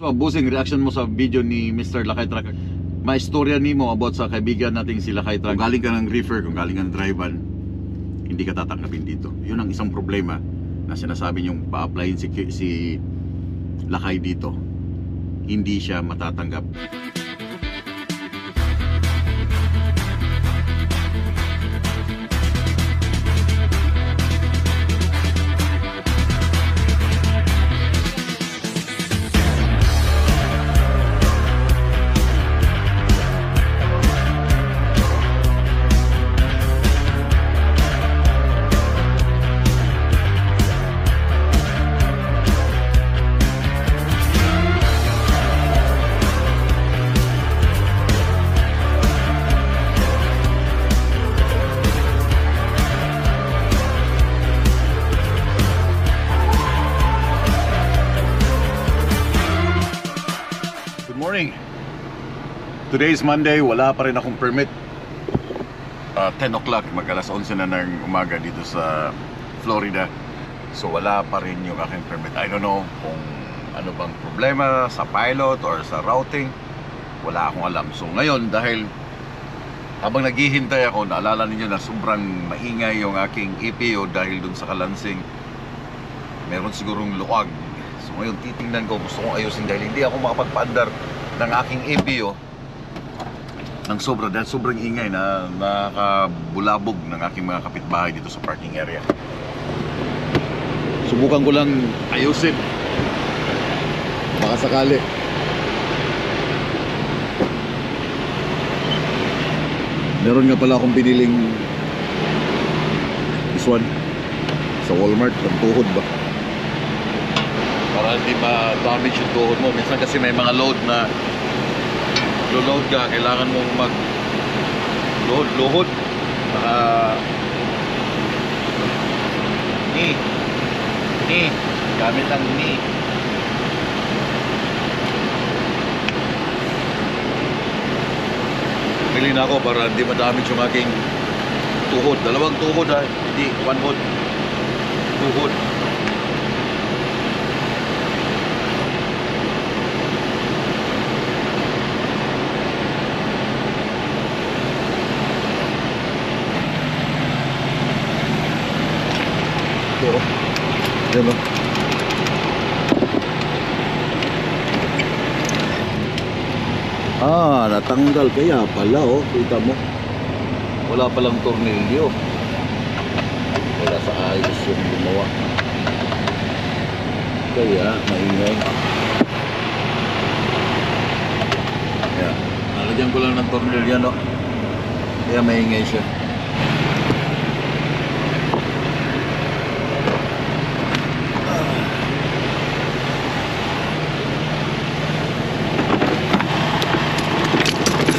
So, busing reaction mo sa video ni Mr. Lakay Truck. May istorya nimo about sa kaibigan nating si Lakay Truck. Kung galing ka ng reefer, kung galing ka ng drive-van, hindi ka tatanggapin dito. Yun ang isang problema na sinasabi niyong pa-applyin si Lakay dito. Hindi siya matatanggap. Morning. Today is Monday, wala pa rin akong permit. 10 o'clock, mag-alas 11 na ng umaga dito sa Florida. So wala pa rin yung aking permit. I don't know kung ano bang problema sa pilot or sa routing. Wala akong alam. So ngayon, dahil habang naghihintay ako, naalala ninyo na sobrang maingay yung aking EPO dahil dun sa kalansing. Meron sigurong luwag. So ngayon titingnan ko, gusto kong ayusin dahil hindi ako makapagpaandar ng aking EPO ng sobra dahil sobrang ingay na nakabulabog ng aking mga kapitbahay dito sa parking area. Subukan ko lang ayusin, baka sakali. Meron nga pala akong biniling this one sa Walmart, ang tuhod ba, para hindi ma-damage yung tuhod mo. Minsan kasi may mga load na load ka, kailangan mong mag-load knee gamit ang knee. Pili na ako para hindi ma-damage yung aking tuhod. Dalawang tuhod ha, hindi one hood, tuhod. Yan o. Natanggal kaya pala oh. Kita mo, wala palang tornilyo. Wala sa ayos yung gumawa, kaya maingay. Yan, nalagyan ko lang ng tornilyo no, kaya maingay siya.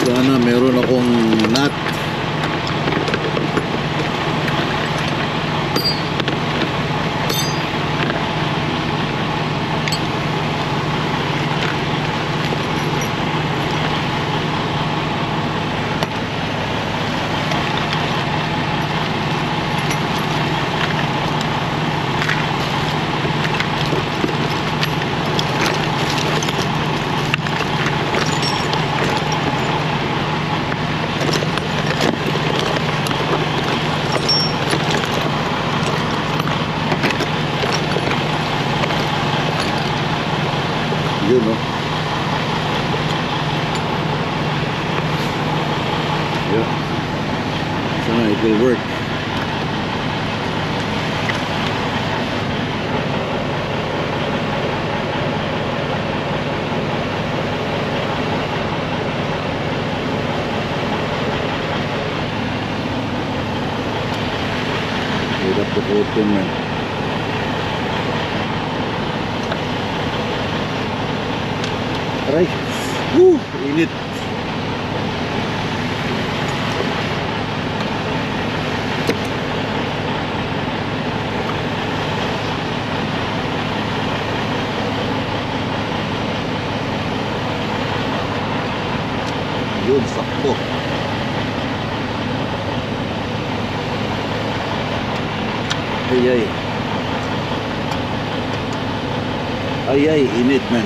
Sana meron akong nut. Yun no. Yeah. Sana it will work. Hirap tukutin man. Aray, init. Yun, sakto. Ay, init man.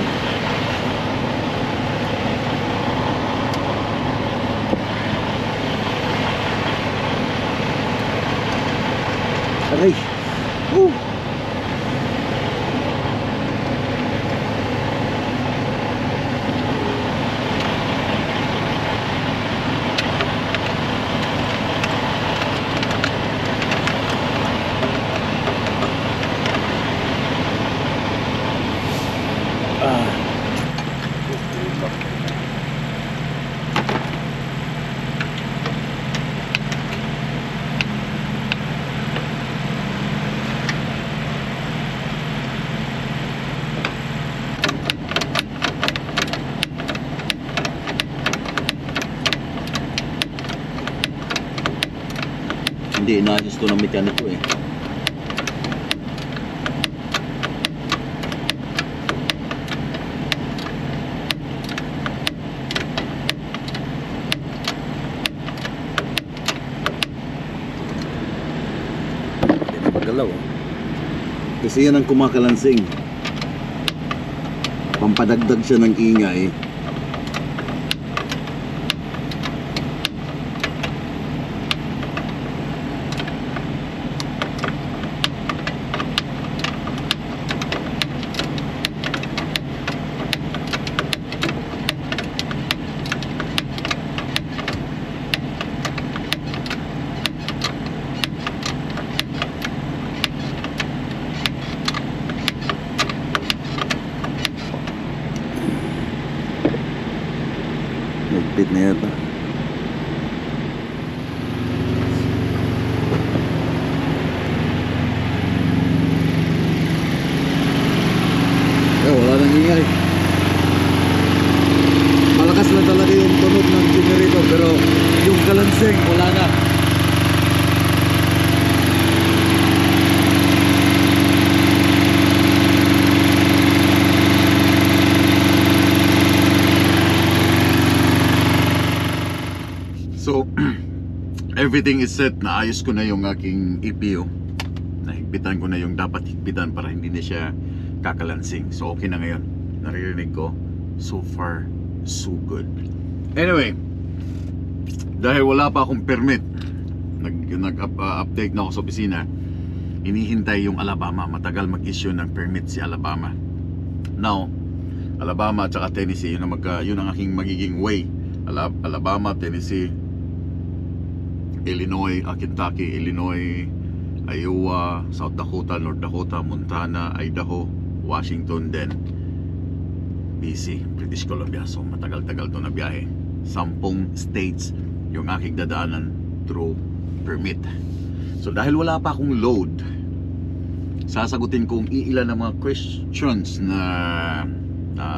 hindi inaayos to ng mekaniko eh. Hindi na magalaw oh. Kasi yan ang kumakalansing. Pampadagdag siya ng ingay. Nagpit na yata. Wala nang ingay. Malakas na talaga yung tunog ng generator pero yung kalansing wala na. So, everything is set. Naayos ko na yung aking EPU. Nahigpitan ko na yung dapat higpitan para hindi na siya kakalansing. So, okay na ngayon. Naririnig ko. So far, so good. Anyway, dahil wala pa akong permit, nag-update na ako sa opisina. Hinihintay yung Alabama. Matagal mag-issue ng permit si Alabama. Now, Alabama at saka Tennessee, yun ang aking magiging way. Alabama, Tennessee, Illinois, Kentucky, Illinois, Iowa, South Dakota, North Dakota, Montana, Idaho, Washington, then BC, British Columbia. So matagal-tagal to na biyahe. 10 states yung aking dadaanan through permit. So dahil wala pa akong load, sasagutin kong iilan ng mga questions na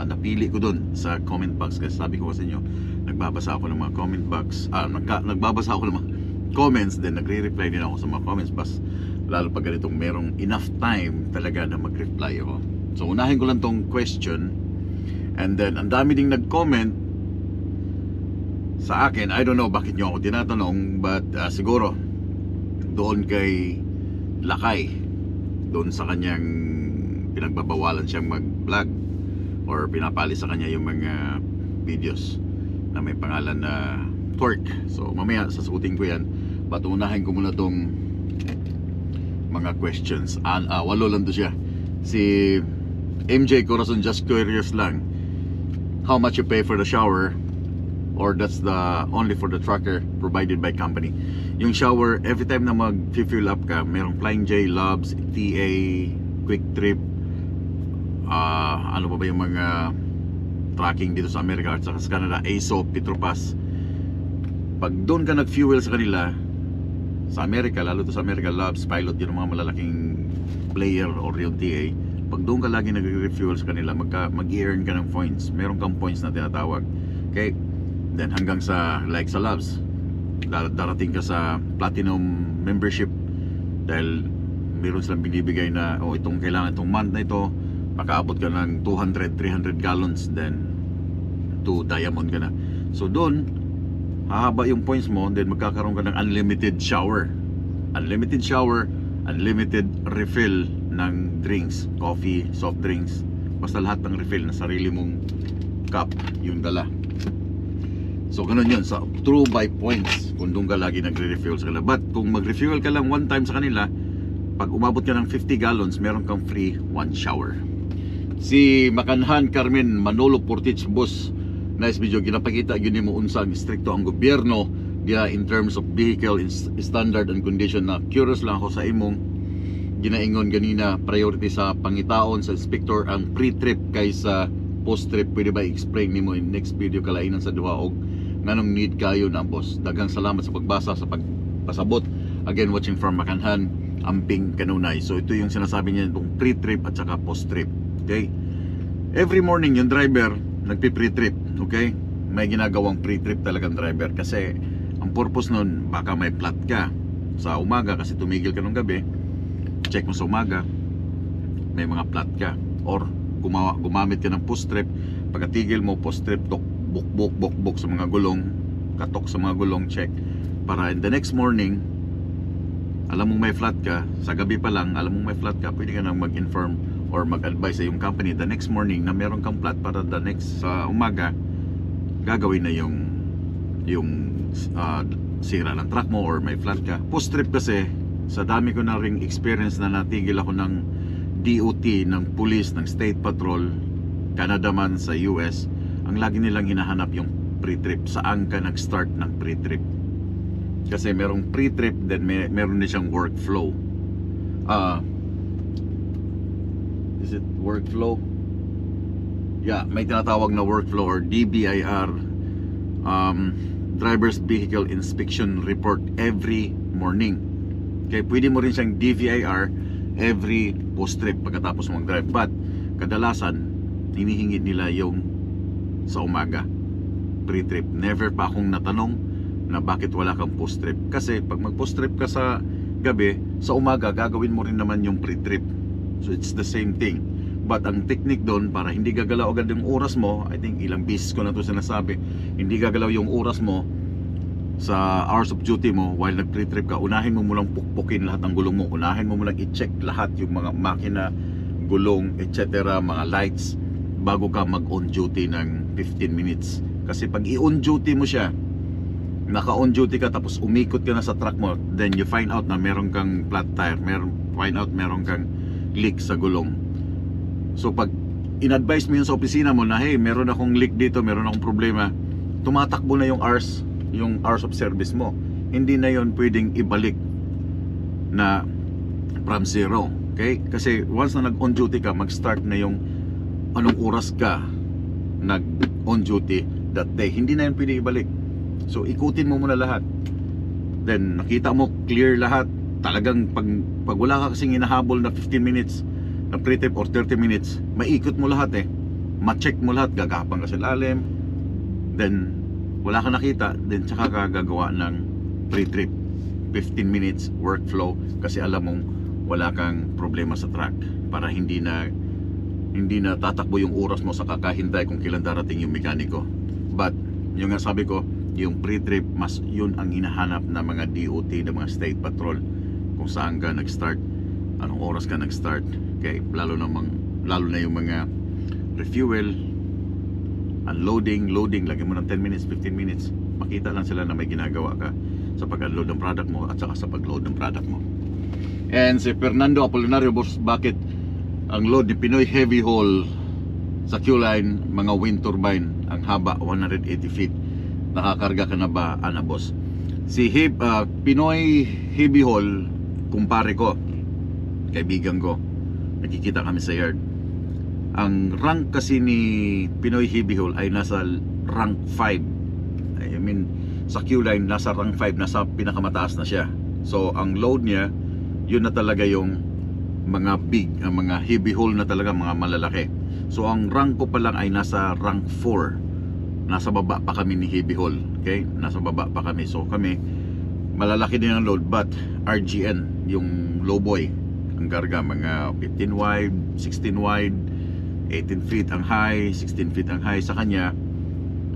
napili ko dun sa comment box. Kasi sabi ko sa inyo, nagbabasa ako ng mga comment box, nagbabasa ako ng mga comments, then nagre-reply din ako sa mga comments box, lalo pag ganitong merong enough time talaga na mag-reply ako. So unahin ko lang tong question, and then ang dami ding nag-comment sa akin. I don't know bakit nyo ako tinatanong, but siguro doon kay Lakay, doon sa kanyang pinagbabawalan siyang mag-vlog or pinapali sa kanya yung mga videos na may pangalan na twerk. So mamaya sasagutin ko yan, but unahin ko muna tong mga questions. 8 lang to siya. Si MJ Corazon, just curious lang, how much you pay for the shower, or that's the only for the tracker provided by company? Yung shower, every time na mag-fuel up ka, merong Flying J, Loves, TA, Quick Trip, ano pa ba yung mga tracking dito sa Amerika at sa Canada, ASO, Petropas. Pag doon ka nag-fuel sa kanila sa Amerika, lalo to sa America, Loves, Pilot, yun ang mga malalaking player or yung TA, pag doon ka lagi nag-refuel sa kanila, mag-earn ka ng points. Meron kang points na tinatawag. Okay? Then hanggang sa, like sa Loves, darating ka sa Platinum membership dahil meron silang binibigay na itong kailangan, itong month na ito makaabot ka ng 200-300 gallons, then to Diamond ka na. So doon hahaba yung points mo, then magkakaroon ka ng unlimited shower, unlimited refill ng drinks, coffee, soft drinks, basta lahat ng refill na sarili mong cup yung dala. So ganun yun, so true by points kung doon ka lagi nagre-refuel sa kanila. But kung mag-refuel ka lang one time sa kanila, pag umabot ka ng 50 gallons, meron kang free one shower. Si Makanhan Carmen Manolo Portich, boss, nice video. Ginapakita yun mo unsang stricto ang gobyerno dia in terms of vehicle standard and condition. Na curious lang ako sa imong ginaingon ganina, priority sa pangitaon sa inspector ang pre-trip kaysa post-trip. Pwede ba i-explain nimo in next video kalainan sa duha og nganong need kayo na, boss? Daghang salamat sa pagbasa, sa pagpasabot. Again, watching from Makanhan, Amping, Kanunay. So ito yung sinasabi niya, itong pre-trip at saka post-trip. Okay? Every morning yung driver nagpi-pre-trip. Okay? May ginagawang pre-trip talagang driver kasi ang purpose nun, baka may flat ka, sa umaga kasi tumigil ka ng gabi, check mo sa umaga, may mga flat ka. Or gumamit ka ng push strip, pagkatigil mo, push strip, buk sa mga gulong, katok sa mga gulong, check. Para in the next morning, alam mong may flat ka, sa gabi pa lang, alam mong may flat ka, pwede ka nang mag-inform or mag-advise sa yung company the next morning na meron kang flat para the next sa umaga, gagawin na yung sira ng truck mo or may flat ka. Push strip kasi, sa dami ko na ring experience na natigil ako ng DOT, ng police, ng state patrol, Canada man sa US, ang lagi nilang hinahanap yung pre-trip. Saan ka nag-start ng pre-trip? Kasi merong pre-trip, then meron din siyang workflow. Is it workflow? Yeah, may tinatawag na workflow or DBIR, Driver's Vehicle Inspection Report every morning. Okay, pwede mo rin siyang DVIR every post-trip pagkatapos mong drive. But kadalasan, hinihingi nila yung sa umaga, pre-trip. Never pa akong natanong na bakit wala kang post-trip. Kasi pag mag-post-trip ka sa gabi, sa umaga gagawin mo rin naman yung pre-trip. So it's the same thing. But ang technique doon, para hindi gagalaw agad yung oras mo, I think ilang beses ko na ito sinasabi, hindi gagalaw yung oras mo sa hours of duty mo while nag-pre-trip ka, unahin mo mulang pukpukin lahat ng gulong mo, unahin mo mulang i-check lahat yung mga makina, gulong, etc., mga lights, bago ka mag-on duty ng 15 minutes. Kasi pag i-on duty mo siya, naka-on duty ka tapos umikot ka na sa truck mo, then you find out na meron kang flat tire, meron kang leak sa gulong. So pag in-advise mo yun sa opisina mo na, hey, meron akong leak dito, meron akong problema, tumatakbo na yung hours of service mo. Hindi na yon pwedeng ibalik na from zero. Okay? Kasi once na nag-on duty ka, mag-start na yung anong oras ka nag-on duty that day. Hindi na yun pwedeng ibalik. So ikutin mo muna lahat. Then nakita mo clear lahat. Talagang pag wala ka kasing hinahabol na 15 minutes na pre-trip or 30 minutes, maikot mo lahat ma-check mo lahat, gagapang ka sa lalim, then wala ka nakita, then tsaka ka gagawa ng pre-trip 15 minutes workflow kasi alam mong wala kang problema sa truck, para hindi na tatakbo yung oras mo sa kakahintay kung kailan darating yung mekaniko. But yung nga sabi ko, yung pre-trip, mas yun ang hinahanap ng mga DOT, ng mga state patrol, kung saan ka nag-start, anong oras ka nag-start. Okay, lalo na yung mga refuel, unloading, loading, lagyan mo ng 10 minutes, 15 minutes, makita lang sila na may ginagawa ka sa pag-unload ng product mo at saka sa pag-load ng product mo. And si Fernando Apolinario, boss, bakit ang load ni Pinoy Heavy Haul sa Q-Line, mga wind turbine, ang haba 180 feet, nakakarga ka na ba, ana boss? Si Pinoy Heavy Haul, kumpare ko, kaibigan ko, nakikita kami sa yard. Ang rank kasi ni Pinoy Heavy Haul ay nasa rank 5. I mean, sa Q-Line nasa rank 5, nasa pinakamataas na siya. So ang load niya, yun na talaga yung mga big, mga heavy haul na talaga, mga malalaki. So ang rank ko pa lang ay nasa rank 4. Nasa baba pa kami ni heavy haul. Okay? Nasa baba pa kami. So kami, malalaki din ang load, but RGN, yung lowboy, ang karga mga 15 wide, 16 wide, 18 feet ang high, 16 feet ang high. Sa kanya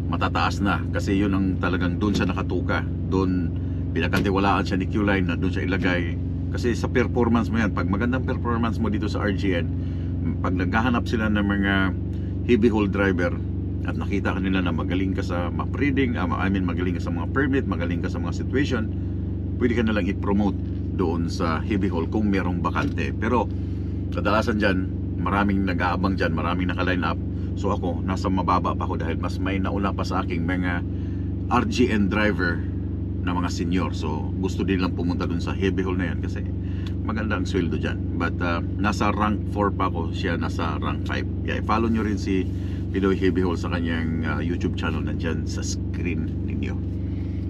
matataas na kasi yun ang talagang doon siya nakatuka, doon pinagkatiwalaan siya ni Q-Line na doon siya ilagay. Kasi sa performance mo yan, pag magandang performance mo dito sa RGN, pag naghahanap sila ng mga heavy haul driver at nakita ka nila na magaling ka sa map reading, magaling ka sa mga permit, magaling ka sa mga situation, pwede ka nalang i-promote doon sa heavy haul kung merong bakante. Pero kadalasan dyan, maraming nag-aabang dyan, maraming naka-line up. So ako, nasa mababa pa ako dahil mas may nauna pa sa aking mga RGN driver na mga senior. So gusto din lang pumunta dun sa heavy haul na yan kasi maganda ang sweldo dyan. But nasa rank 4 pa ako, siya nasa rank 5. Yeah, follow nyo rin si Pinoy Heavy Haul sa kanyang YouTube channel, nandyan sa screen ninyo.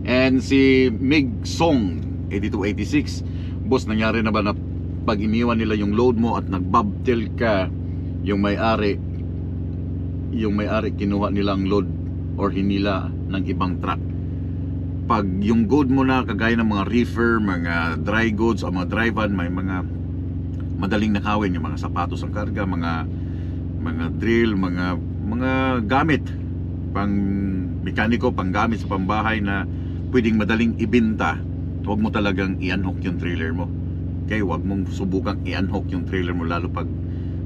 And si Mig Song 8286, boss, nangyari na ba na pag iniwan nila yung load mo at nagbabtel ka, yung may-ari kinuha nilang load or hinila ng ibang truck? pag yung good mo na kagaya ng mga reefer, mga dry goods o mga dry van, may mga madaling nakawin, yung mga sapatos ang karga, mga drill, mga gamit pang mekaniko, pang gamit sa pambahay na pwedeng madaling ibenta. Huwag mo talagang i-unhook yung trailer mo. Okay, huwag mong subukang i-unhook yung trailer mo, lalo pag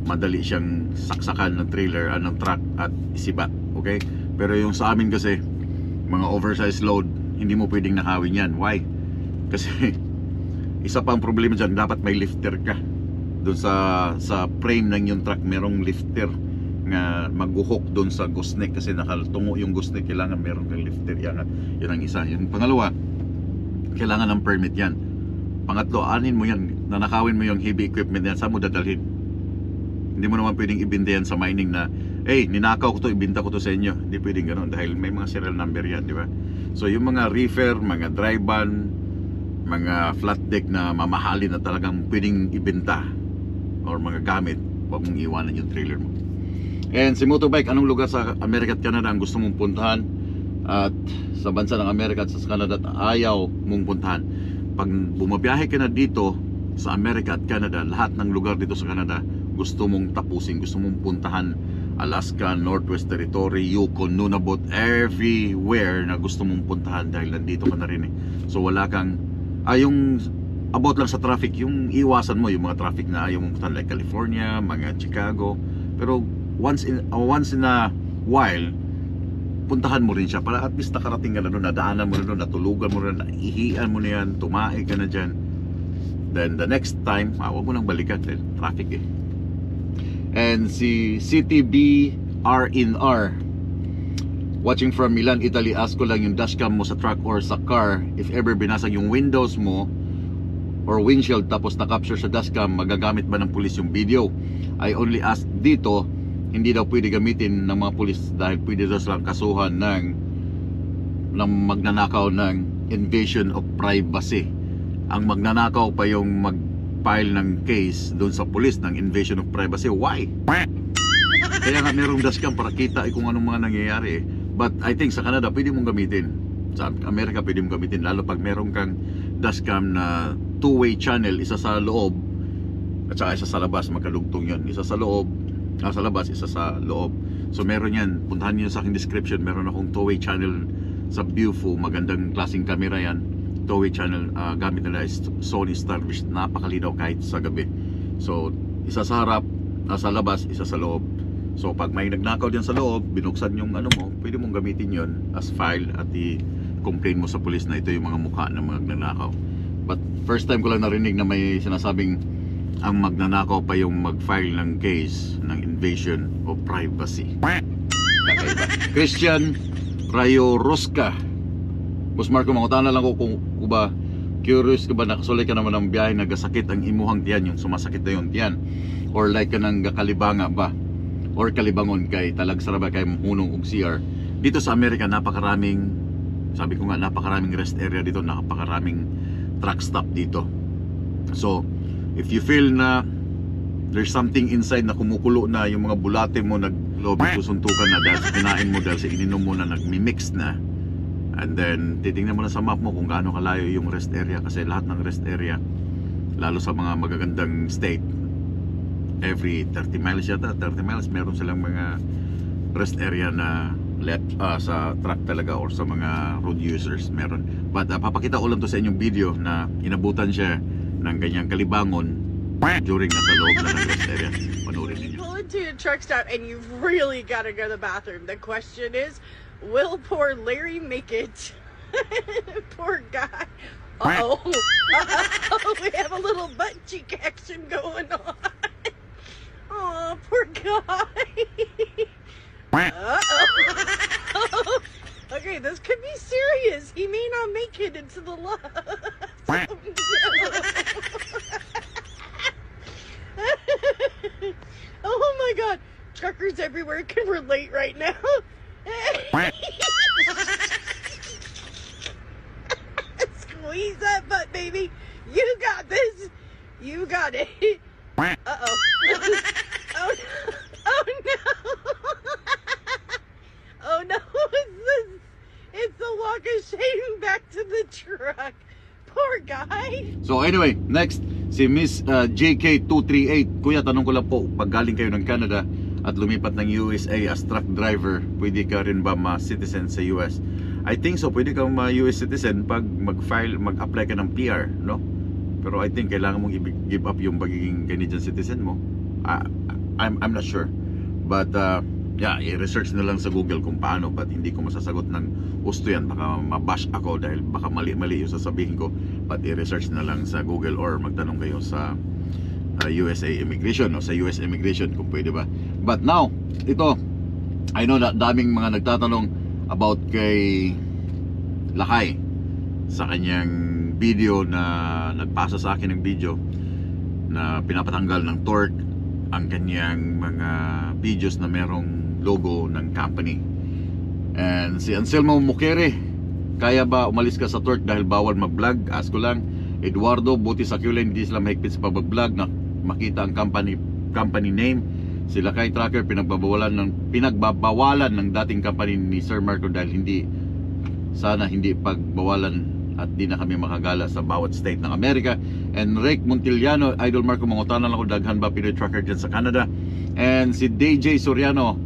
madali siyang saksakan ng trailer, ng truck at isibat. Okay, pero yung sa amin kasi mga oversized load, hindi mo pwedeng nakawin yan. Why? Kasi isa pang problema dyan, dapat may lifter ka doon sa frame ng yung truck. Merong lifter nga maghuhook doon sa gooseneck, kasi nakatungo yung gooseneck, kailangan meron kang lifter. Yan ang isa. Yung pangalawa, kailangan ng permit yan. Pangatlo, anin mo yan, nanakawin mo yung heavy equipment yan, saan mo dadalhin? Hindi mo naman pwedeng ibinta yan sa mining na, hey, ninakaw ko to, ibinta ko to sa inyo. Hindi pwedeng ganoon dahil may mga serial number yan, di ba? So yung mga reefer, mga dry van, mga flat deck na mamahalin na talagang pwedeng ibenta or mga gamit, huwag mong iwanan yung trailer mo. And si motorbike, anong lugar sa Amerika at Canada ang gusto mong puntahan? At sa bansa ng Amerika at sa Canada at ayaw mong puntahan? Pag bumabiyahe ka na dito sa Amerika at Canada, lahat ng lugar dito sa Canada gusto mong tapusin, gusto mong puntahan. Alaska, Northwest Territory, Yukon, Nunavut, everywhere na gusto mong puntahan dahil nandito ka na rin eh. So wala kang yung about lang sa traffic, yung iwasan mo yung mga traffic na ayaw mong puntahan, like California, mga Chicago. Pero once in a while, puntahan mo rin siya para at least nakarating ka na doon, nadaanan mo na doon, natulugan mo na, naihian mo na yan, tumae ka na dyan. Then the next time, huwag mo nang balikan dahil traffic eh. And si CTB RNR, watching from Milan, Italy, ask ko lang yung dashcam mo sa truck or sa car, if ever binasag yung windows mo or windshield tapos na-capture sa dashcam, magagamit ba ng pulis yung video? I only ask dito, hindi daw pwede gamitin ng mga pulis dahil pwede daw silang kasuhan ng magnanakaw ng invasion of privacy. Ang magnanakaw pa yung mag-file ng case doon sa pulis ng invasion of privacy. Why? Kaya nga merong dashcam para kita kung anong mga nangyayari eh. But I think sa Canada pwede mong gamitin, sa Amerika pwede mong gamitin, lalo pag meron kang dashcam na two-way channel, isa sa loob at saka isa sa labas, magkalugtong yun. Isa sa loob, sa labas, isa sa loob. So meron yan, puntahan niyo sa aking description, meron akong two-way channel sa Viewfo, magandang klaseng camera yan. Two-way channel, gamit nila is Sony Starfish, napakalinaw kahit sa gabi. So isa sa harap, sa labas, isa sa loob. So pag may nagnakaw diyan sa loob, binuksan yung ano mo, pwede mong gamitin yon as file at i-complain mo sa police na ito yung mga mukha ng mga nagnakaw. But first time ko lang narinig na may sinasabing ang magnanakaw pa yung mag-file ng case ng invasion of privacy. Kakaiba. Christian Rayo Rosca, Boss Marco, mangutan na lang ko kung ba curious ka ba, nakasulay ka naman ng biyahe, nagasakit ang imuhang tiyan, yung sumasakit na yung tiyan, or like ka ng kalibanga ba or kalibangon kay talagsara ba kay hunong og CR. Dito sa Amerika napakaraming, sabi ko nga, napakaraming rest area dito, napakaraming truck stop dito. So if you feel na there's something inside na kumukulo na, yung mga bulate mo naglobi susuntukan na dahil sa kinain mo, dahil sa ininom mo na nagmi-mix na, and then titingnan mo na sa map mo kung gaano kalayo yung rest area, kasi lahat ng rest area, lalo sa mga magagandang state, every 30 miles yata, 30 miles meron silang mga rest area na left sa truck talaga or sa mga road users meron. But papakita ko lang to sa inyong video na inabutan siya ng ganyang kalibangon during nasa loob na ng rest area. Panoorin ninyo. Pull into a truck stop and you've really got to go to the bathroom. The question is, will poor Larry make it? Poor guy. Uh-oh. Uh-oh. We have a little butt cheek action going on. Oh, poor guy. Uh-oh. Okay, this could be serious. He may not make it into the lot. Oh, no. Oh my god. Truckers everywhere can relate right now. Squeeze that butt, baby. You got this. You got it. Uh-oh. Oh no. Oh no. Oh no. It's the walk of shame back to the truck. Poor guy. So anyway, next, si Miss JK238. Kuya, tanong ko lang po, pag galing kayo ng Canada at lumipat ng USA as truck driver, pwede ka rin ba ma-citizen sa US? I think so, pwede ka ma-US citizen pag mag-apply ka ng PR, no? Pero I think kailangan mong give up yung pagiging Canadian citizen mo. I'm not sure. But yeah, i-research na lang sa Google kung paano. But hindi ko masasagot ng gusto yan. Baka mabash ako dahil baka mali-mali yung sasabihin ko. But i-research na lang sa Google or magtanong kayo sa USA Immigration o sa US Immigration kung pwede ba. But now, ito, I know na daming mga nagtatanong about kay Lakay sa kanyang video na nagpasa sa akin ng video na pinapatanggal ng torque ang kanyang mga videos na merong logo ng company. And si Anselmo Mukere, kaya ba umalis ka sa torque dahil bawal mag-vlog? Ask ko lang. Eduardo, buti sa Kula hindi sila mahigpit sa pag-vlog na makita ang company name. Sila kay Tracker pinagbabawalan ng dating company ni Sir Marco dahil sana hindi pagbawalan at di na kami makagala sa bawat state ng Amerika. And Rick Montiliano, Idol Marco, mangutanan lang ako, daghan ba Pinoy Tracker dyan sa Canada? And si DJ Soriano,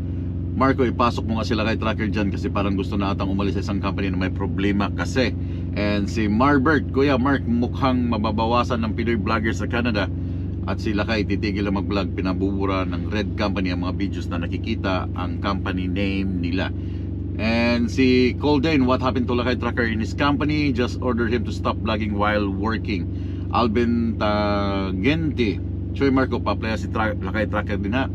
Marco, ipasok mo nga sila kay Tracker dyan kasi parang gusto na atang umalis sa isang company na may problema kasi. And si Marbert, Kuya Mark, mukhang mababawasan ng Pinoy vlogger sa Canada at sila kay titigil na mag-vlog. Pinabubura ng Red Company ang mga videos na nakikita ang company name nila. And si Colden, what happened to Lakay Tracker in his company? Just ordered him to stop vlogging while working. Alvin Tagente, Choy Marco, pa-playa si Lakay Tracker din ha.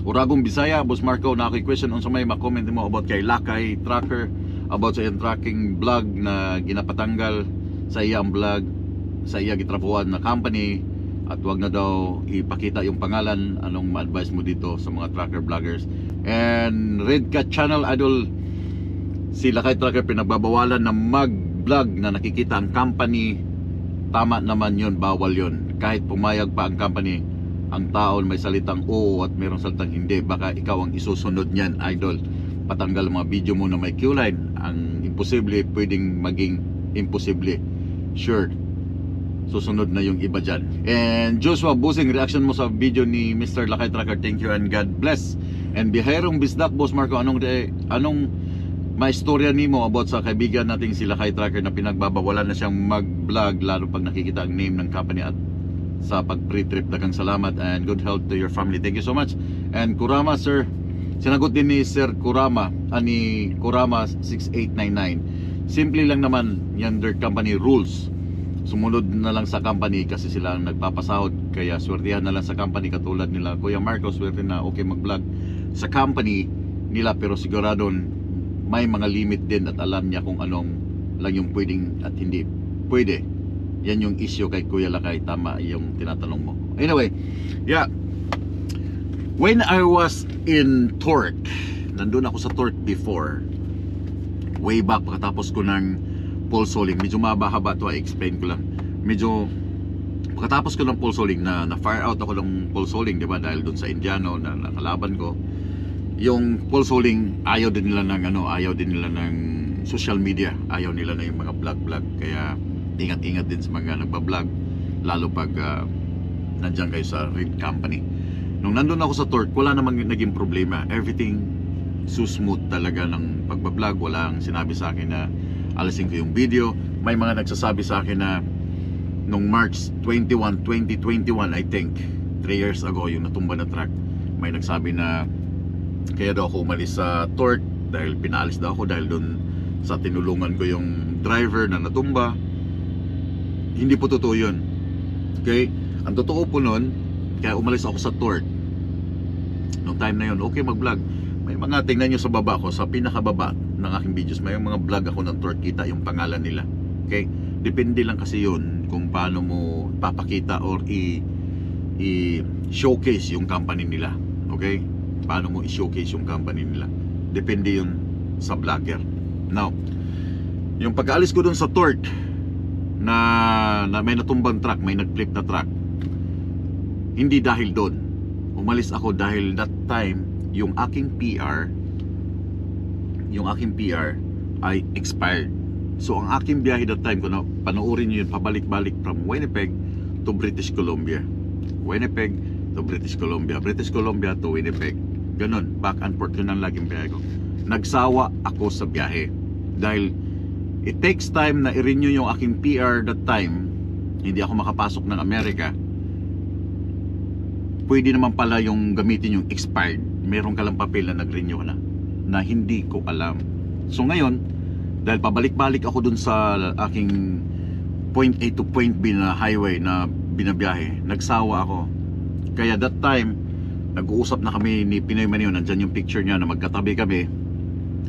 Uragong Bisaya, Boss Marco, na ako'y question on sa may makomment mo about kay Lakay Tracker, about sa iyang tracking vlog na ginapatanggal sa iyang vlog, sa iyang gitrabuhan na company, at wag na daw ipakita yung pangalan. Anong ma-advise mo dito sa mga tracker vloggers? And Red Cat Channel, Idol, si Lakay Tracker pinagbabawalan na mag-vlog na nakikita ang company. Tama naman yun, bawal yun. Kahit pumayag pa ang company, ang tao may salitang oo at mayroong salitang hindi, baka ikaw ang isusunod niyan, Idol. Patanggal mga video mo na may Q-line. Ang imposible pwedeng maging imposible. Sure, susunod na yung iba dyan. And Joshua Busing, reaction mo sa video ni Mr. Lakay Tracker, thank you and God bless. And Bihayrong Bisdak, Boss Marco, anong maistorya nimo about sa kaibigan nating si Lakay Tracker na pinagbabawalan na siyang mag-vlog lalo pag nakikita ang name ng company at sa pag-pre-trip? Dagang salamat and good health to your family. Thank you so much. And Kurama, sir, sinagot din ni Sir Kurama, ni Kurama 6899. Simple lang naman yan, their company rules. Sumunod na lang sa company kasi sila ang nagpapasahod, kaya swertihan na lang sa company. Katulad nila Kuya Marco, swerte na okay mag-vlog sa company nila, pero sigurado may mga limit din at alam niya kung anong lang yung pwedeng at hindi pwede. Yan yung issue kay Kuya Lakay. Tama yung tinatanong mo. Anyway, yeah, when I was in Torque, nandun ako sa Torque before, way back, pagkatapos ko ng pulse hauling. Medyo mahaba to, i-explain ko lang. Medyo pagkatapos ko ng pulse hauling, na fire out ako ng pulse hauling, di ba, dahil dun sa Indiano na nakalaban ko. Yung pulse hauling, ayaw din nila ng social media, ayaw nila na yung mga vlog. Kaya ingat-ingat din sa mga nagba-vlog, lalo pag nandiyan kayo sa Red Company. Nung nandun ako sa Torque, wala namang naging problema. Everything so smooth talaga ng pagba-vlog. Walang sinabi sa akin na alisin ko yung video. May mga nagsasabi sa akin na nung March 21, 2021, I think 3 years ago, yung natumba na truck, may nagsabi na kaya daw ako umalis sa Torque dahil pinalis daw ako dahil doon sa tinulungan ko yung driver na natumba. Hindi po totoo yun. Okay? Ang totoo po nun, kaya umalis ako sa Torque noong time na yun, okay mag-vlog. May mga, tingnan nyo sa baba ko, sa pinakababa ng aking videos, may mga vlog ako ng Torque, kita yung pangalan nila. Okay? Depende lang kasi yun kung paano mo papakita or i-showcase yung company nila. Okay? Paano mo i-showcase yung company nila. Depende yun sa vlogger. Now, yung pag-aalis ko dun sa Torque na may natumbang truck, may nag-flip na truck, hindi dahil doon. Umalis ako dahil that time yung aking PR ay expired. So ang aking biyahe that time, kung panoorin nyo yun, pabalik-balik from Winnipeg to British Columbia. Winnipeg to British Columbia. British Columbia to Winnipeg. Ganon, back and forth, yun ang laging biyahe ko. Nagsawa ako sa biyahe. Dahil it takes time na i-renew yung aking PR that time. Hindi ako makapasok ng Amerika. Pwede naman pala yung gamitin yung expired. Meron ka lang papel na nag-renew na hindi ko alam. So ngayon, dahil pabalik-balik ako dun sa aking point A to point B na highway na binabiyahe, nagsawa ako. Kaya that time, nag-uusap na kami ni Pinoy Manio. Nandyan yung picture niya na magkatabi kami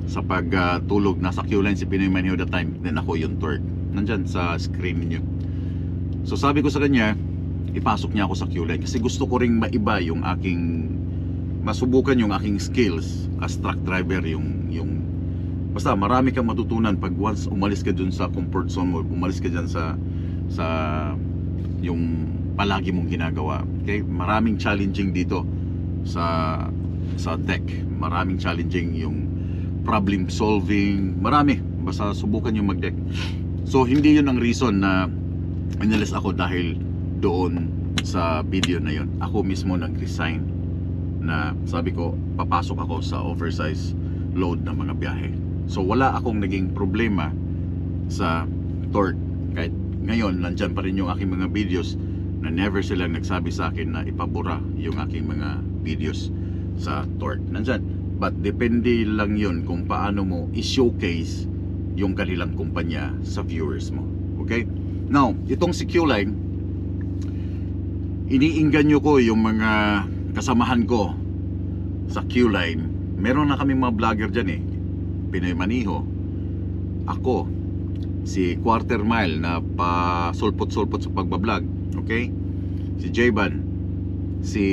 sa pagtulog. Nasa Q-line si Pinoy Manio that time. Then ako yung Torque. Nandyan sa screen niyo. So sabi ko sa kanya, ipasok niya ako sa Q-line kasi gusto ko ring maiba yung aking, masubukan yung aking skills as truck driver. Basta marami kang matutunan pag once umalis ka dun sa comfort zone mo, umalis ka dyan sa yung palagi mong ginagawa. Okay? Maraming challenging dito sa tech. Maraming challenging yung problem solving. Marami. Basta subukan yung mag-deck. So hindi yun ang reason na inalis ako dahil doon sa video na yun. Ako mismo nag-resign na sabi ko papasok ako sa oversize load ng mga biyahe. So wala akong naging problema sa Torque. Kahit ngayon nandyan pa rin yung aking mga videos na never silang nagsabi sa akin na ipabura yung aking mga videos sa Torque. Nandyan. But depende lang yun kung paano mo i-showcase yung kanilang kumpanya sa viewers mo. Okay? Now, itong si Q-Line, iniingganyo ko yung mga kasamahan ko sa Q-Line. Meron na kami mga vlogger dyan eh. Pinoy Maniho, ako, si Quarter Mile na pa-sulpot-sulpot sa pagbablog, okay? Si Jayban, si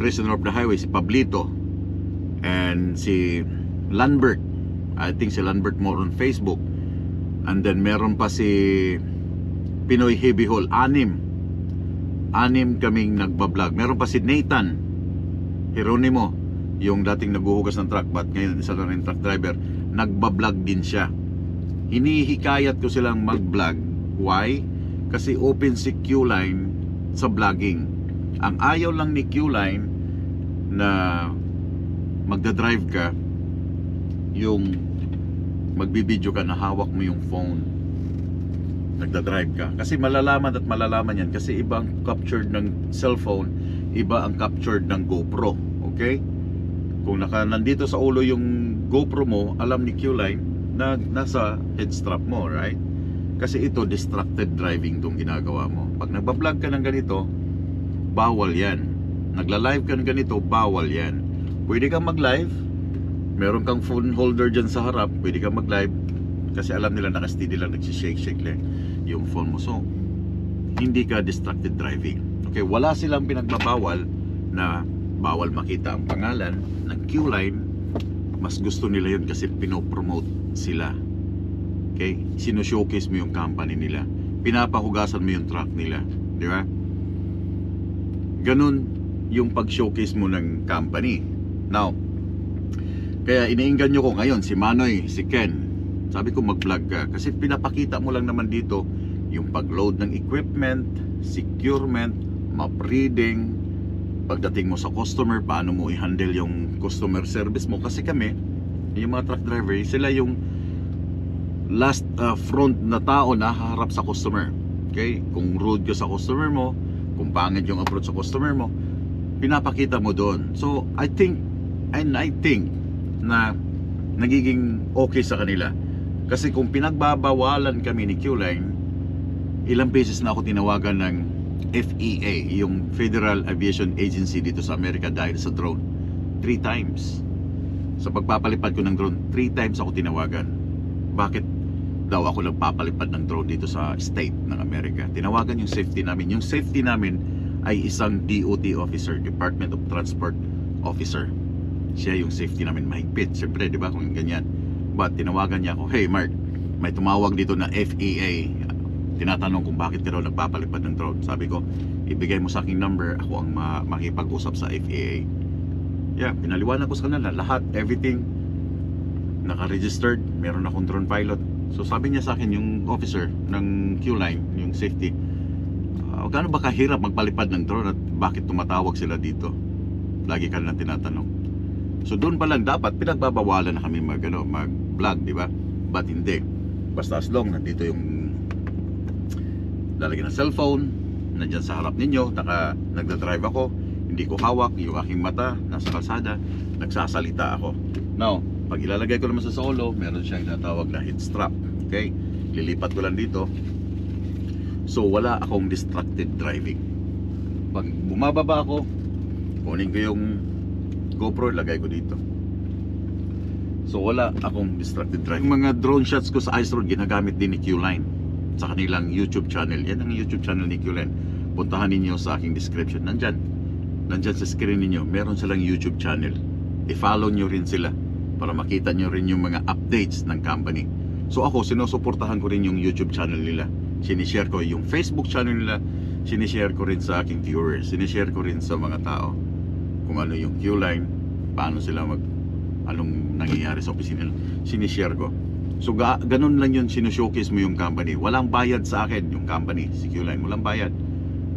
Prisoner of the Highway, si Pablito, and si Lambert. I think si Lambert more on Facebook. And then meron pa si Pinoy Heavy Haul, anim kaming nagbablog. Meron pa si Nathan Jeronimo, yung dating naghuhugas ng truck but ngayon isa na rin truck driver, nagbablog din siya. Hinihikayat ko silang mag-vlog. Why? Kasi open si Q-Line sa vlogging. Ang ayaw lang ni Q-Line na magdadrive ka, yung magbibideo ka na hawak mo yung phone, nagdadrive ka. Kasi malalaman at malalaman yan kasi iba ang captured ng cellphone, iba ang captured ng GoPro. Okay? Kung nandito sa ulo yung GoPro mo, alam ni Q-Line na nasa head strap mo, right? Kasi ito distracted driving tong ginagawa mo. Pag nagbablog ka ng ganito, bawal yan. Nagla-live ka ng ganito, bawal yan. Pwede kang mag-live, meron kang phone holder dyan sa harap, pwede kang mag-live kasi alam nila naka-steady lang, nagsishake-shake lang yung phone mo. So, hindi ka distracted driving. Okay, wala silang pinagbabawal na bawal makita ang pangalan ng Q-Line. Mas gusto nila yun kasi pinopromote sila. Okay? Sino-showcase mo yung company nila. Pinapahugasan mo yung truck nila. Di ba? Ganun yung pag-showcase mo ng company. Now, kaya iniingganyo ko ngayon si Manoy, si Ken. Sabi ko mag-vlog ka kasi pinapakita mo lang naman dito yung pag-load ng equipment, securement, map reading, pagdating mo sa customer, paano mo i-handle yung customer service mo. Kasi kami, yung mga truck driver, sila yung last front na tao na haharap sa customer. Okay? Kung rude ka sa customer mo, kung pangit yung approach sa customer mo, pinapakita mo doon. So, I think na nagiging okay sa kanila. Kasi kung pinagbabawalan kami ni Q-Line, ilang beses na ako tinawagan ng FAA, yung Federal Aviation Agency dito sa Amerika dahil sa drone. 3 times. Sa pagpapalipad ko ng drone, 3 times ako tinawagan. Bakit daw ako nagpapalipad ng drone dito sa state ng Amerika? Tinawagan yung safety namin. Yung safety namin ay isang DOT officer, Department of Transport officer. Siya yung safety namin, mahigpit. Siyempre, di ba, kung ganyan. But tinawagan niya ako, hey Mark, may tumawag dito na FAA. Tinatanong kung bakit ka daw nagpapalipad ng drone. Sabi ko, ibigay mo sa aking number, ako ang makipag-usap sa FAA. Yeah, pinaliwanag ko sa kanila lahat, everything naka-registered, meron akong drone pilot. So sabi niya sa akin, yung officer ng Q-Line, yung safety, gaano ba kahirap magpalipad ng drone at bakit tumatawag sila dito? Lagi ka na tinatanong. So doon pa lang dapat pinagbabawalan na kami mag-vlog, di ba? But hindi. Basta as long nandito yung lalagyan ng cellphone, nandyan sa harap ninyo, nagdadrive ako, hindi ko hawak yung aking mata, nasa kalsada, nagsasalita ako. Now, pag ilalagay ko naman sa solo, meron siyang tinatawag na heat strap. Okay? Lilipat ko lang dito. So wala akong distracted driving. Pag bumababa ako, kunin ko yung GoPro, lagay ko dito. So wala akong distracted driving. Yung mga drone shots ko sa Ice Road, ginagamit din ni Q-Line sa kanilang YouTube channel. Yan ang YouTube channel ni Q-Line. Puntahan ninyo sa aking description. Nandyan sa screen ninyo, meron silang YouTube channel. I-follow nyo rin sila para makita nyo rin yung mga updates ng company. So ako, sinusuportahan ko rin yung YouTube channel nila. Sinishare ko yung Facebook channel nila. Sinishare ko rin sa aking viewers. Sinishare ko rin sa mga tao kung ano yung Q-Line, paano sila anong nangyayari sa opisina nila. Sinishare ko. So ganun lang yun, sinushowcase mo yung company. Walang bayad sa akin yung company, si Q-Line. Walang bayad.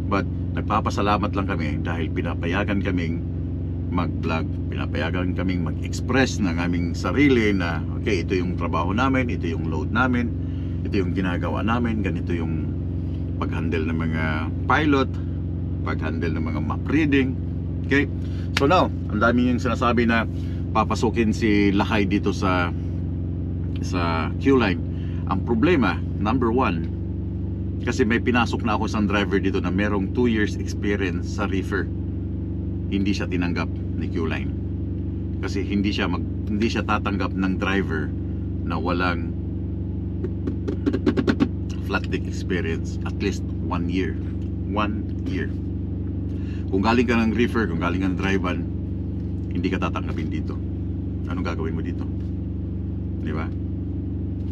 But nagpapasalamat lang kami dahil pinapayagan kaming mag-vlog, pinapayagan kaming mag-express ng aming sarili na okay, ito yung trabaho namin, ito yung load namin, ito yung ginagawa namin, ganito yung pag-handle ng mga pilot, pag-handle ng mga map reading. Okay? So now, ang dami yung sinasabi na papasukin si Lakay dito sa Q-Line. Ang problema, number one, kasi may pinasok na ako isang driver dito na merong 2 years experience sa reefer. Hindi siya tinanggap ni Q-Line. Kasi hindi siya tatanggap ng driver na walang flat deck experience at least 1 year. 1 year. Kung galing ka ng reefer, kung galing ka ng drive-on, hindi ka tatanggapin dito. Anong gagawin mo dito? Di ba?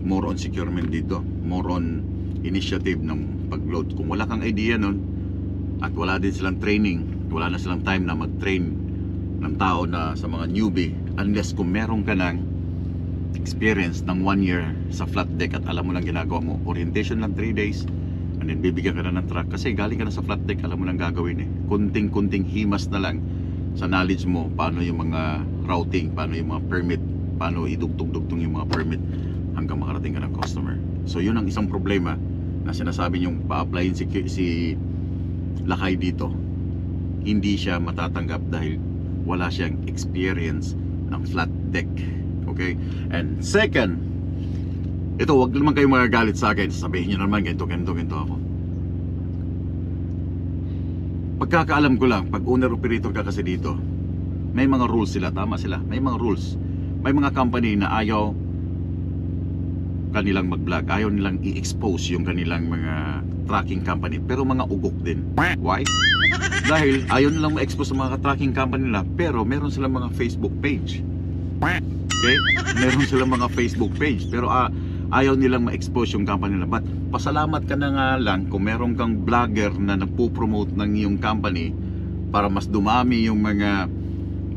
More on securement dito. More on initiative ng pag-load. Kung wala kang idea nun at wala din silang training, wala na silang time na mag-train ng tao na sa mga newbie, unless kung meron ka ng experience ng 1 year sa flat deck at alam mo lang ginagawa mo, orientation lang 3 days and then bibigyan ka na ng truck kasi galing ka na sa flat deck, alam mo lang gagawin kunting himas na lang sa knowledge mo, paano yung mga routing, paano yung mga permit, paano idugtong-dugtong yung mga permit hanggang makarating ka ng customer. So yun ang isang problema na sinasabi nyong pa-applyin si Lakay dito. Hindi siya matatanggap dahil wala siyang experience ng flat deck. Okay? And second, ito, wag naman kayo magagalit sa akin. Sabihin nyo naman, ganito ako. Pagkakaalam ko lang, pag owner operator ka kasi dito, may mga rules sila. Tama sila. May mga rules. May mga company na ayaw kanilang mag-vlog. Ayaw nilang i-expose yung kanilang mga tracking company. Pero mga ugok din. Why? Dahil ayaw nilang ma-expose sa mga tracking company nila, pero meron silang mga Facebook page. Okay? Meron silang mga Facebook page, pero ayaw nilang ma-expose yung company nila. But pasalamat ka na nga lang kung meron kang vlogger na nagpo-promote ng iyong company para mas dumami yung mga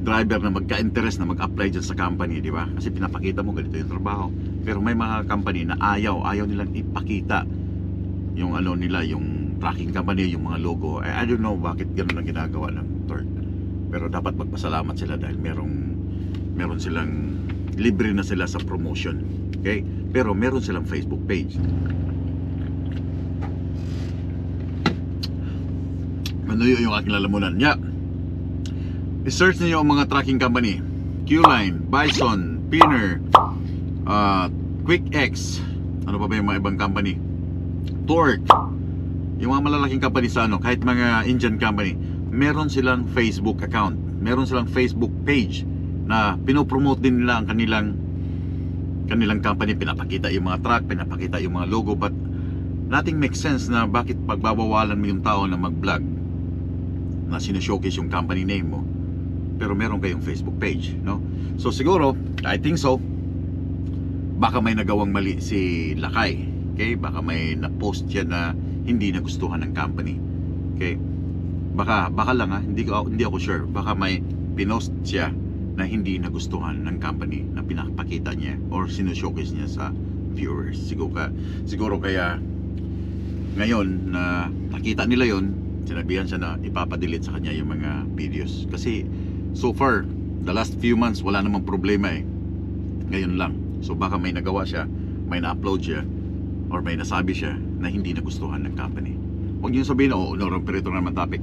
driver na magka-interest na mag-apply dyan sa company, di ba? Kasi pinapakita mo ganito yung trabaho. Pero may mga company na ayaw nilang ipakita yung ano nila, yung tracking company, yung mga logo. I don't know bakit gano'n ang ginagawa ng Torque. Pero dapat magpasalamat sila dahil meron silang libre na sila sa promotion. Okay? Pero meron silang Facebook page. Ano yung aking lalamunan? Yeah. I-search niyo ang mga tracking company. Q-Line, Bison, Pinner, QuickX. Ano pa ba yung mga ibang company? Torque. Yung mga malalaking company sa kahit mga Indian company, meron silang Facebook account, meron silang Facebook page na pinopromote din nila ang kanilang company. Pinapakita yung mga truck, pinapakita yung mga logo. But nothing makes sense na bakit pagbabawalan mo yung tao na mag-vlog na sinashowcase yung company name mo, pero meron kayong Facebook page, no? So siguro, I think so, baka may nagawang mali si Lakay. Okay? Baka may na-post siya na hindi nagustuhan ng company. Okay? Baka lang hindi ako sure. Baka may pinost siya na hindi nagustuhan ng company na pinapakita niya or sinushowcase niya sa viewers. Siguro kaya ngayon na nakita nila yon, sinabihan siya na ipapadelete sa kanya yung mga videos. Kasi so far, the last few months, wala namang problema eh. Ngayon lang. So baka may nagawa siya, may na-upload siya, or may nasabi siya na hindi nagustuhan ng company. Huwag niyo sabihin, owner operator naman topic.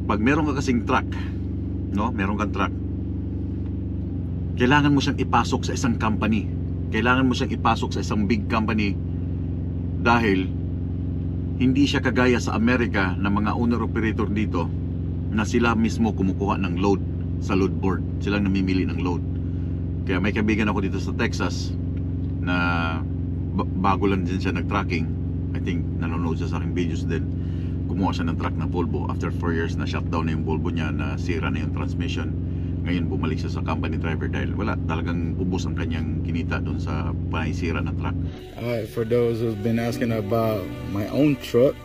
Pag meron ka kasing truck, no? Meron kang truck, kailangan mo siyang ipasok sa isang company. Kailangan mo siyang ipasok sa isang big company dahil hindi siya kagaya sa Amerika na mga owner operator dito na sila mismo kumukuha ng load sa load board. Silang namimili ng load. Kaya may kaibigan ako dito sa Texas na bago lang din siya nag-tracking. I think nanonood siya sa aking videos din. Kumuha siya ng truck na Volvo. After 4 years na shutdown na yung Volvo niya, na sira na yung transmission. Ngayon bumalik siya sa company driver dahil wala, talagang ubos ang kanyang kinita doon sa panisira ng truck. Alright, for those who've been asking about my own truck,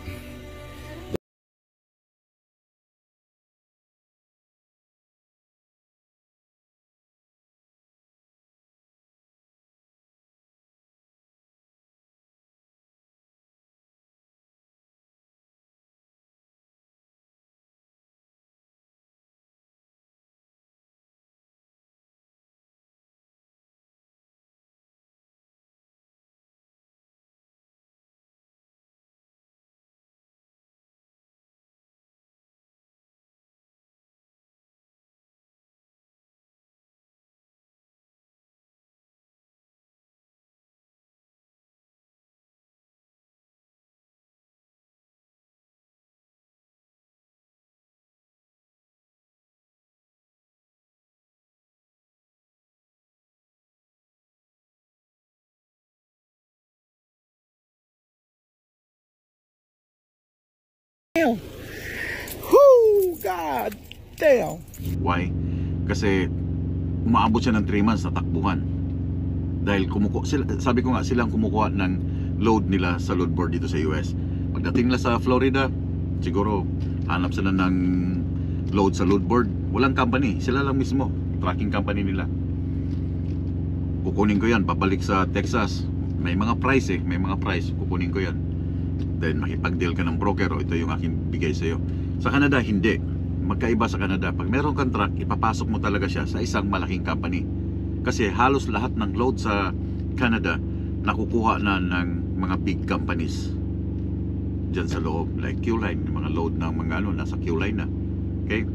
whoo, god damn. Why? Kasi umaabot siya ng 3 months na takbuhan. Dahil sabi ko nga, silang kumukuha ng load nila sa load board dito sa US. Pagdating nila sa Florida, siguro hanap sila ng load sa load board. Walang company, sila lang mismo, tracking company nila. Kukunin ko yan, babalik sa Texas. May mga price kukunin ko yan. Then makipag-deal ka ng broker, o ito yung aking bigay sa'yo. Sa Canada, hindi. Magkaiba sa Canada. Pag meron kang truck, ipapasok mo talaga siya sa isang malaking company. Kasi halos lahat ng load sa Canada nakukuha na ng mga big companies dyan sa loob. Like Q-Line, yung mga load ng mga nasa Q-Line na. Okay?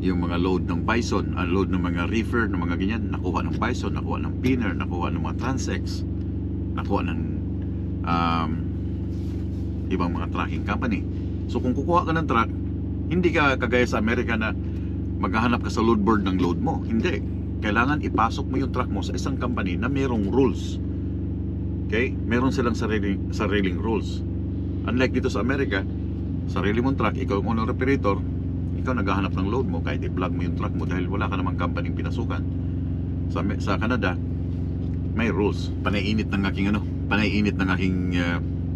Yung mga load ng Bison, load ng mga reefer, ng mga ganyan, nakuha ng Bison, nakuha ng Pinner, nakuha ng mga Transex, nakuha ng ibang mga tracking company. So kung kukuha ka ng truck, hindi ka kagaya sa Amerika na maghahanap ka sa load board ng load mo. Hindi. Kailangan ipasok mo yung truck mo sa isang company na merong rules. Okay? Meron silang sariling rules. Unlike dito sa Amerika, sarili mong truck, ikaw ang owner operator, ikaw naghahanap ng load mo kahit i-plug mo yung truck mo dahil wala ka namang company pinasukan. Sa Canada, may rules. Panay-init ng aking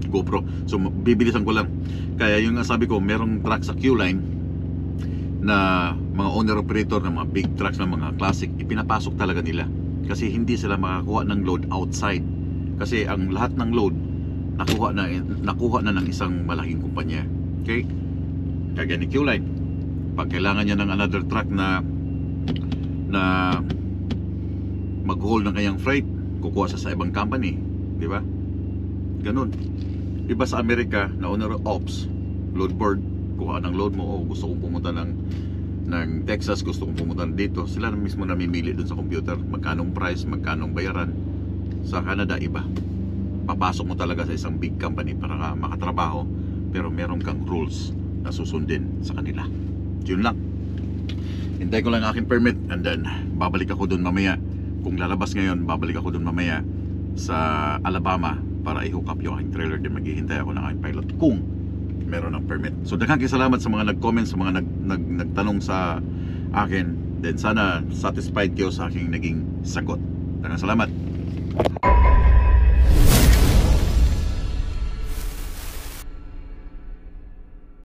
GoPro. So bibilisan ko lang. Kaya yung sabi ko, merong truck sa Q-Line na mga owner operator ng mga big trucks na mga classic, ipinapasok talaga nila. Kasi hindi sila makakuha ng load outside. Kasi ang lahat ng load nakuha na ng isang malaking kumpanya. Okay? Kaya ni Q-Line, pag kailangan niya ng another truck na mag-haul ng kanyang freight, kukuha siya sa ibang company. Di ba? Ganun. Iba sa Amerika na owner ops, load board, kuha ng load mo, gusto kong pumunta ng Texas, gusto kong pumunta dito, sila na mismo namimili dun sa computer, magkanong price, magkanong bayaran. Sa Canada, iba. Papasok mo talaga sa isang big company para makatrabaho, pero meron kang rules na susundin sa kanila. Yun lang. Hintay ko lang aking permit, and then babalik ako dun mamaya. Kung lalabas ngayon, babalik ako dun mamaya sa Alabama para i-hook up yung aking trailer. Din maghihintay ako ng aking pilot kung meron ng permit. So daghang salamat sa mga nag-comment, sa mga nagtanong sa akin. Then sana satisfied kayo sa aking naging sagot. Daghang salamat.